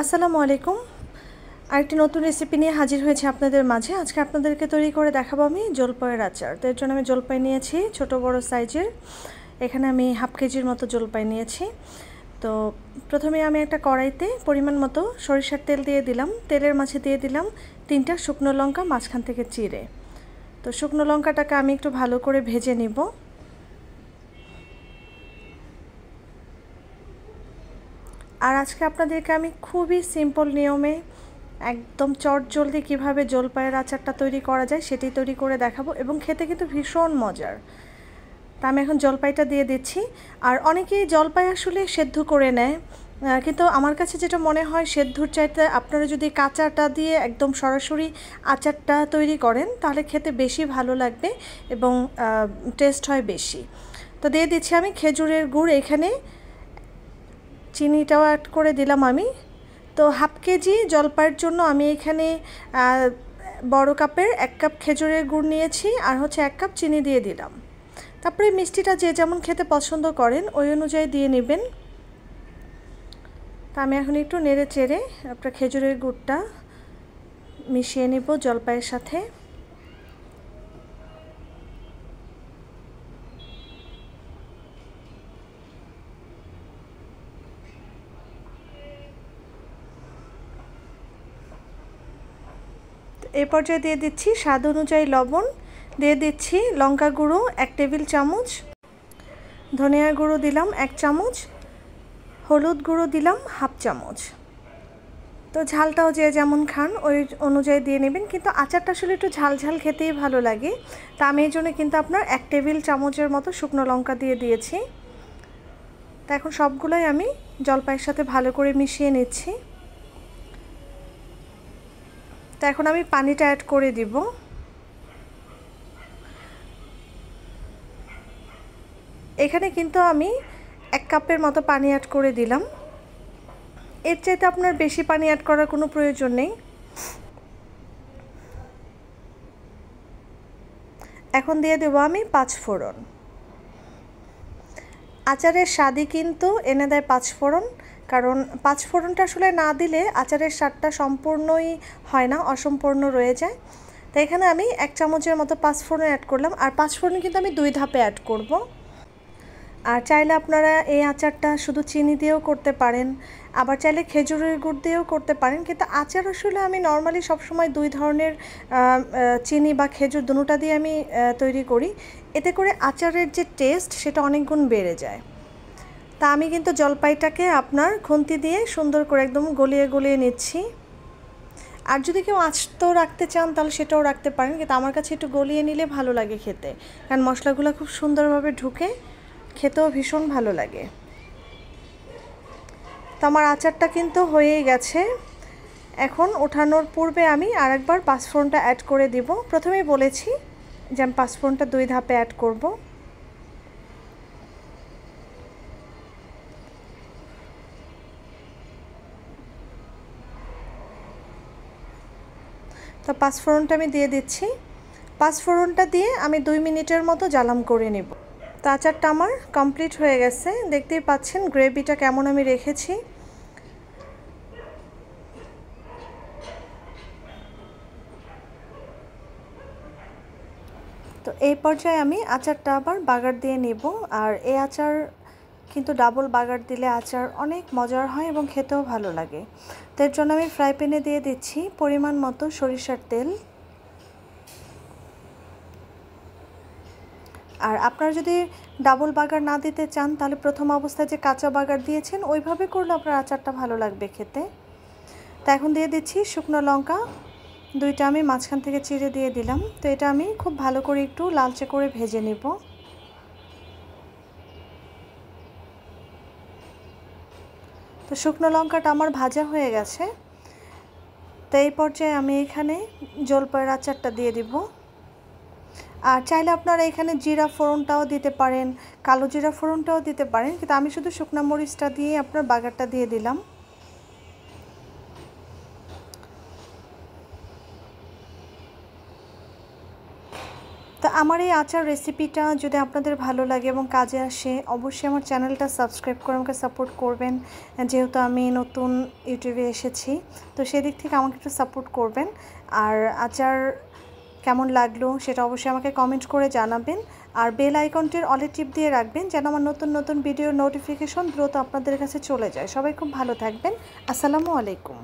আসসালামু আলাইকুম। আরেকটি নতুন রেসিপি নিয়ে হাজির হয়েছে আপনাদের মাঝে। আজকে আপনাদেরকে তৈরি করে দেখাবো আমি জলপাইয়ের আচার। তো এর জন্য আমি জলপাই নিয়েছি ছোট বড় সাইজের। এখানে আমি হাফ কেজির মতো জলপাই নিয়েছি। তো প্রথমে আমি একটা কড়াইতে পরিমাণ মতো সরিষার তেল দিয়ে দিলাম। তেলের মাঝে দিয়ে দিলাম 3টা শুকনো লঙ্কা মাঝখান থেকে চিড়ে। তো শুকনো লঙ্কাটাকে আমি একটু ভালো করে ভেজে নিব। আর আজকে আপনাদেরকে আমি খুবই সিম্পল নিয়মে একদম চটজলদি কীভাবে জলপাইয়ের আচারটা তৈরি করা যায় সেটি তৈরি করে দেখাবো, এবং খেতে কিন্তু ভীষণ মজার। তা আমি এখন জলপাইটা দিয়ে দিচ্ছি। আর অনেকেই জলপাই আসলে সেদ্ধ করে নেয়, কিন্তু আমার কাছে যেটা মনে হয় সেদ্ধর চাইতে আপনারা যদি কাঁচাটা দিয়ে একদম সরাসরি আচারটা তৈরি করেন তাহলে খেতে বেশি ভালো লাগবে এবং টেস্ট হয় বেশি। তো দিয়ে দিচ্ছি আমি খেজুরের গুড়, এখানে চিনিটাও অ্যাড করে দিলাম আমি। তো হাফ কেজি জলপাইয়ের জন্য আমি এখানে বড় কাপের 1 কাপ খেজুরের গুড় নিয়েছি, আর হচ্ছে 1 কাপ চিনি দিয়ে দিলাম। তারপরে মিষ্টিটা যে যেমন খেতে পছন্দ করেন ওই অনুযায়ী দিয়ে নেবেন। তা আমি এখন একটু নেড়ে চেড়ে আপনার খেজুরের গুড়টা মিশিয়ে নেব জলপাইয়ের সাথে। এই পর্যায়ে দিয়ে দিচ্ছি স্বাদ অনুযায়ী লবণ, দিয়ে দিচ্ছি লঙ্কা গুঁড়ো 1 টেবিল চামচ, ধনিয়া গুঁড়ো দিলাম 1 চামচ, হলুদ গুঁড়ো দিলাম হাফ চামচ। তো ঝালটাও যে যেমন খান ওই অনুযায়ী দিয়ে নেবেন, কিন্তু আচারটা আসলে একটু ঝাল ঝাল খেতেই ভালো লাগে। তা আমি এই জন্য কিন্তু আপনার 1 টেবিল চামচের মতো শুকনো লঙ্কা দিয়ে দিয়েছি। তা এখন সবগুলোই আমি জলপাইয়ের সাথে ভালো করে মিশিয়ে নিচ্ছি। তো এখন আমি পানিটা অ্যাড করে দিব। এখানে কিন্তু আমি 1 কাপের মতো পানি অ্যাড করে দিলাম। এর চাইতে আপনার বেশি পানি অ্যাড করার কোনো প্রয়োজন নেই। এখন দিয়ে দেবো আমি 5 ফোড়ন। আচারের স্বাদই কিন্তু এনে দেয় 5 ফোড়ন, কারণ 5 ফোড়নটা আসলে না দিলে আচারের স্বাদটা সম্পূর্ণই হয় না, অসম্পূর্ণ রয়ে যায়। তো এখানে আমি 1 চামচের মতো 5 ফোড়ন অ্যাড করলাম, আর 5 ফোড়ন কিন্তু আমি 2 ধাপে অ্যাড করব। আর চাইলে আপনারা এই আচারটা শুধু চিনি দিয়েও করতে পারেন, আবার চাইলে খেজুরের গুড় দিয়েও করতে পারেন, কিন্তু আচার আসলে আমি নর্মালি সবসময় 2 ধরনের চিনি বা খেজুর দুটোটা দিয়ে আমি তৈরি করি। এতে করে আচারের যে টেস্ট সেটা অনেক গুণ বেড়ে যায়। তা আমি কিন্তু জলপাইটাকে আপনার খুন্তি দিয়ে সুন্দর করে একদম গলিয়ে গলিয়ে নিচ্ছি। আর যদি কেউ আস্ত রাখতে চান তাহলে সেটাও রাখতে পারেন, কিন্তু আমার কাছে একটু গলিয়ে নিলে ভালো লাগে খেতে, কারণ মশলাগুলো খুব সুন্দরভাবে ঢুকে খেতেও ভীষণ ভালো লাগে। তো আমার আচারটা কিন্তু হয়েই গেছে। এখন ওঠানোর পূর্বে আমি আরেকবার 5 ফোড়নটা অ্যাড করে দিব। প্রথমেই বলেছি যে আমি 5 ফোড়নটা 2 ধাপে অ্যাড করব। তো 5 ফোড়নটা আমি দিয়ে দিচ্ছি। 5 ফোড়নটা দিয়ে আমি 2 মিনিটের মতো জ্বালাম করে নেব। তো আচারটা আমার কমপ্লিট হয়ে গেছে, দেখতেই পাচ্ছেন গ্রেভিটা কেমন আমি রেখেছি। তো এই পর্যায়ে আমি আচারটা আবার বাগার দিয়ে নেব। আর এই আচার কিন্তু ডাবল বাগার দিলে আচার অনেক মজার হয় এবং খেতেও ভালো লাগে। তো এর জন্য আমি ফ্রাই প্যানে দিয়ে দিচ্ছি পরিমাণ মতো সরিষার তেল। আর আপনারা যদি ডাবল বাগার না দিতে চান তাহলে প্রথম অবস্থায় যে কাঁচা বাগার দিয়েছেন ওইভাবে করলে আপনার আচারটা ভালো লাগবে খেতে। তা এখন দিয়ে দিচ্ছি শুকনো লঙ্কা 2টা আমি মাঝখান থেকে চিড়ে দিয়ে দিলাম। তো এটা আমি খুব ভালো করে একটু লালচে করে ভেজে নেব। তো শুকনো লঙ্কাটা আমার ভাজা হয়ে গেছে। তো এই পর্যায়ে আমি এখানে জলপাইয়ের আচারটা দিয়ে দিব। আর চাইলে আপনারা এখানে জিরা ফোড়নটাও দিতে পারেন, কালো জিরা ফোড়নটাও দিতে পারেন, কিন্তু আমি শুধু শুকনো মরিচটা দিয়ে আপনার বাগারটা দিয়ে দিলাম। তো আমার এই আচার রেসিপিটা যদি আপনাদের ভালো লাগে এবং কাজে আসে, অবশ্যই আমার চ্যানেলটা সাবস্ক্রাইব করে আমাকে সাপোর্ট করবেন। যেহেতু আমি নতুন ইউটিউবে এসেছি, তো সেদিক থেকে আমাকে একটু সাপোর্ট করবেন। আর আচার কেমন লাগলো সেটা অবশ্যই আমাকে কমেন্ট করে জানাবেন। আর বেল আইকনটির অলে টিপ দিয়ে রাখবেন যেন আমার নতুন নতুন ভিডিওর নোটিফিকেশন দ্রুত আপনাদের কাছে চলে যায়। সবাই খুব ভালো থাকবেন। আসসালামু আলাইকুম।